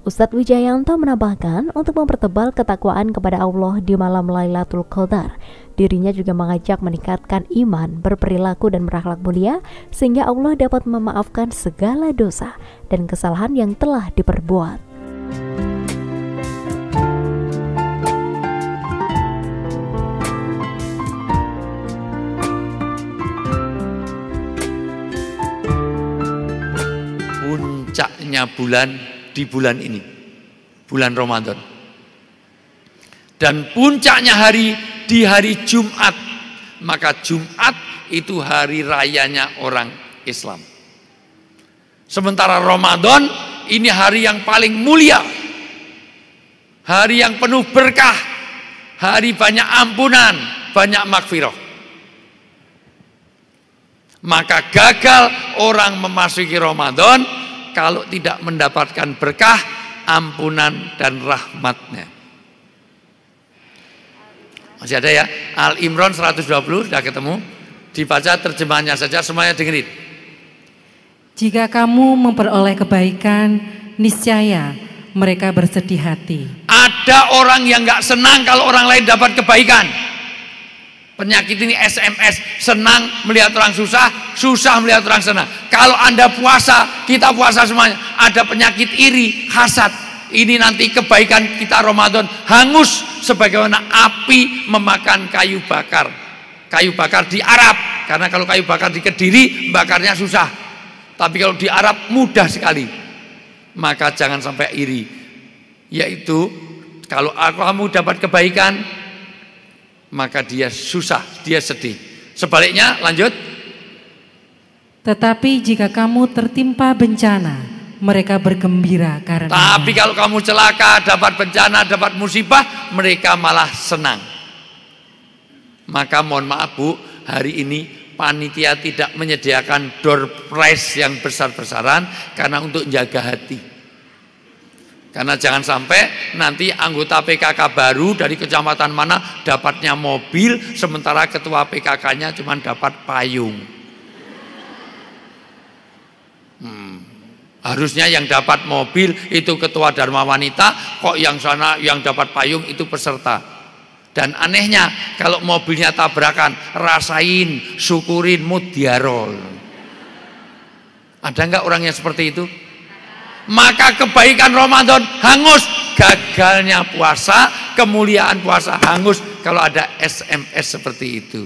Ustadz Wijayanto menambahkan, untuk mempertebal ketakwaan kepada Allah di malam Lailatul Qadar, dirinya juga mengajak meningkatkan iman, berperilaku dan berakhlak mulia sehingga Allah dapat memaafkan segala dosa dan kesalahan yang telah diperbuat. Puncaknya bulan di bulan ini, bulan Ramadan, dan puncaknya hari di hari Jumat. Maka Jumat itu hari rayanya orang Islam, sementara Ramadan ini hari yang paling mulia, hari yang penuh berkah, hari banyak ampunan, banyak maghfirah. Maka gagal orang memasuki Ramadan kalau tidak mendapatkan berkah, ampunan dan rahmatnya. Masih ada ya? Al-Imran 120 sudah ketemu? Dibaca terjemahannya saja, semuanya dengerin. Jika kamu memperoleh kebaikan, niscaya mereka bersedih hati. Ada orang yang gak senang kalau orang lain dapat kebaikan. Penyakit ini SMS, senang melihat orang susah, susah melihat orang senang. Kalau Anda puasa, kita puasa semuanya, ada penyakit iri, hasad. Ini nanti kebaikan kita Ramadan hangus sebagaimana api memakan kayu bakar. Kayu bakar di Arab, karena kalau kayu bakar di Kediri, bakarnya susah. Tapi kalau di Arab mudah sekali. Maka jangan sampai iri. Yaitu, kalau kamu dapat kebaikan, maka dia susah, dia sedih. Sebaliknya, lanjut. Tetapi jika kamu tertimpa bencana, mereka bergembira karena. Tapi kalau kamu celaka, dapat bencana, dapat musibah, mereka malah senang. Maka mohon maaf Bu, hari ini panitia tidak menyediakan door prize yang besar-besaran karena untuk jaga hati. Karena jangan sampai nanti anggota PKK baru dari kecamatan mana dapatnya mobil, sementara ketua PKK-nya cuma dapat payung. Harusnya yang dapat mobil itu ketua Dharma Wanita, kok yang sana yang dapat payung itu peserta. Dan anehnya kalau mobilnya tabrakan, rasain, syukurin, mudhiarol. Ada nggak orang yang seperti itu? Maka kebaikan Ramadan hangus, gagalnya puasa, kemuliaan puasa hangus kalau ada SMS seperti itu.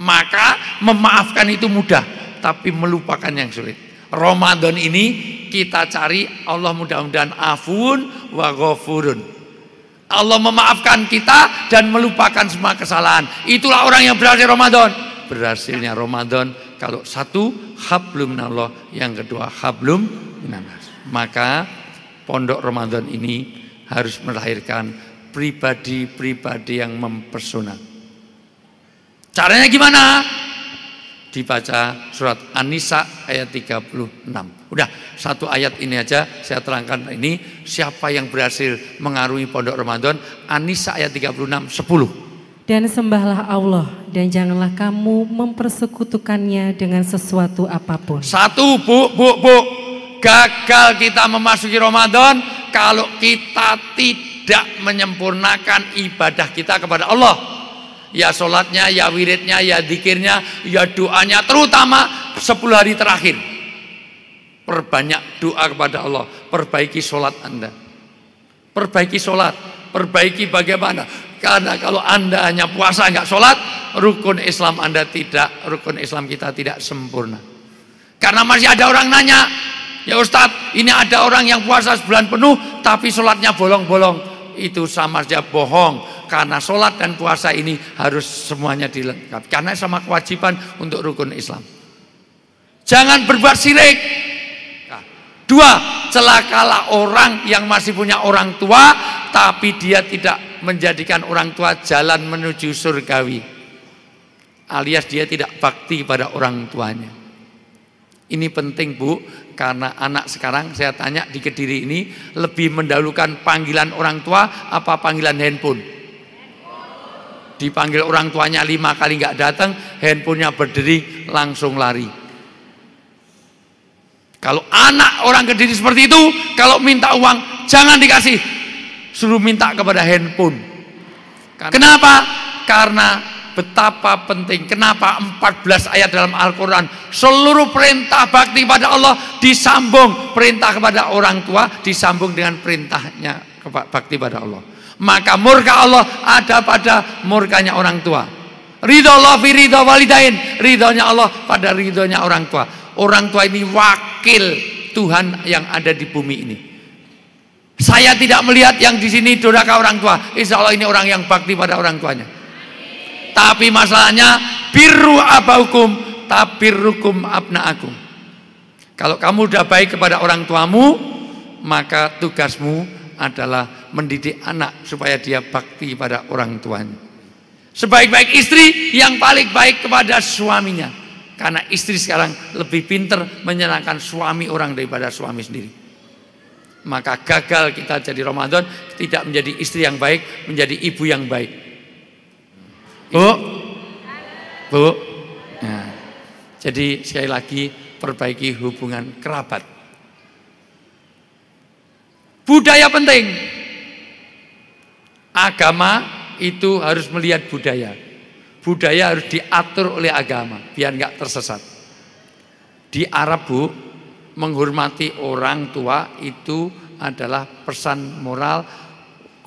Maka memaafkan itu mudah, tapi melupakan yang sulit. Ramadan ini kita cari Allah mudah-mudahan afun wa ghafurun. Allah memaafkan kita dan melupakan semua kesalahan. Itulah orang yang berhasil Ramadan. Berhasilnya Ramadan kalau satu hablum minallah, yang kedua hablum minannas. Maka pondok Ramadan ini harus melahirkan pribadi-pribadi yang mempesona. Caranya gimana? Dibaca surat An-Nisa ayat 36. Udah, satu ayat ini aja saya terangkan ini. Siapa yang berhasil mengarungi pondok Ramadan? An-Nisa ayat 36, 10. Dan sembahlah Allah dan janganlah kamu mempersekutukannya dengan sesuatu apapun. Satu, Bu. Gagal kita memasuki Ramadan kalau kita tidak menyempurnakan ibadah kita kepada Allah. Ya sholatnya, ya wiridnya, ya zikirnya, ya doanya, terutama 10 hari terakhir. Perbanyak doa kepada Allah, perbaiki sholat Anda. Perbaiki sholat, perbaiki bagaimana. Karena kalau Anda hanya puasa nggak sholat, rukun Islam Anda tidak, rukun Islam kita tidak sempurna. Karena masih ada orang nanya, ya Ustadz, ini ada orang yang puasa sebulan penuh tapi sholatnya bolong-bolong. Itu sama saja bohong. Karena sholat dan puasa ini harus semuanya dilengkapi. Karena sama kewajiban untuk rukun Islam. Jangan berbuat syirik. Dua, celakalah orang yang masih punya orang tua tapi dia tidak menjadikan orang tua jalan menuju surgawi. Alias dia tidak bakti pada orang tuanya. Ini penting Bu, karena anak sekarang saya tanya di Kediri ini lebih mendahulukan panggilan orang tua apa panggilan handphone? Dipanggil orang tuanya 5 kali nggak datang, handphonenya berdiri langsung lari. Kalau anak orang Kediri seperti itu, kalau minta uang jangan dikasih, suruh minta kepada handphone. Kenapa? Karena betapa penting. Kenapa 14 ayat dalam Al-Quran seluruh perintah bakti pada Allah disambung, perintah kepada orang tua disambung dengan perintahnya bakti pada Allah. Maka murka Allah ada pada murkanya orang tua. Ridho Allah fi ridho walidain, ridhonya Allah pada ridhonya orang tua. Orang tua ini wakil Tuhan yang ada di bumi ini. Saya tidak melihat yang di sini durhaka orang tua. Insya Allah ini orang yang bakti pada orang tuanya. Tapi masalahnya birru abaukum tabirrukum abnaakum. Kalau kamu sudah baik kepada orang tuamu, maka tugasmu adalah mendidik anak supaya dia bakti pada orang tuanya. Sebaik-baik istri yang paling baik kepada suaminya, karena istri sekarang lebih pintar menyenangkan suami orang daripada suami sendiri. Maka gagal kita jadi Ramadan, tidak menjadi istri yang baik, menjadi ibu yang baik. Bu, nah, jadi sekali lagi perbaiki hubungan kerabat. Budaya penting. Agama itu harus melihat budaya. Budaya harus diatur oleh agama biar nggak tersesat. Di Arab Bu, menghormati orang tua itu adalah pesan moral,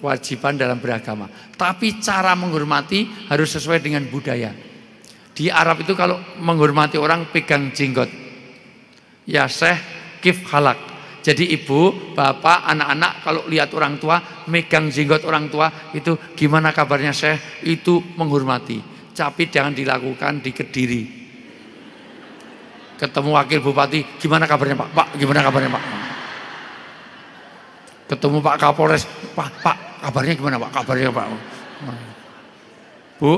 kewajiban dalam beragama. Tapi cara menghormati harus sesuai dengan budaya. Di Arab itu kalau menghormati orang pegang jenggot. Ya Syekh kif halak. Jadi ibu, bapak, anak-anak kalau lihat orang tua megang jenggot orang tua itu gimana kabarnya Syekh? Itu menghormati. Tapi jangan dilakukan di Kediri. Ketemu wakil bupati, gimana kabarnya Pak? Pak, gimana kabarnya Pak? Ketemu Pak Kapolres, Pak, kabarnya gimana Pak? Kabarnya Pak. Bu,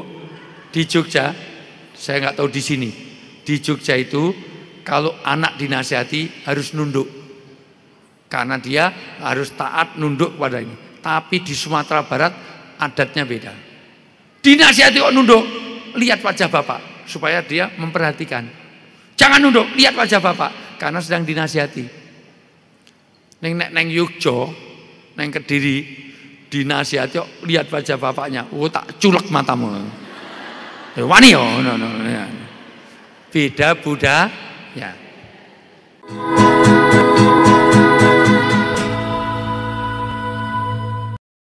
di Jogja, saya nggak tahu di sini. Di Jogja itu kalau anak dinasihati harus nunduk. Karena dia harus taat nunduk pada ini. Tapi di Sumatera Barat adatnya beda. Dinasihati kok nunduk, lihat wajah bapak supaya dia memperhatikan. Jangan nunduk, lihat wajah bapak karena sedang dinasihati. Neng Yogyo, neng Kediri dinasihati kok lihat wajah bapaknya. Oh tak culek matamu. Wani yo, no. Beda budaya. Ya.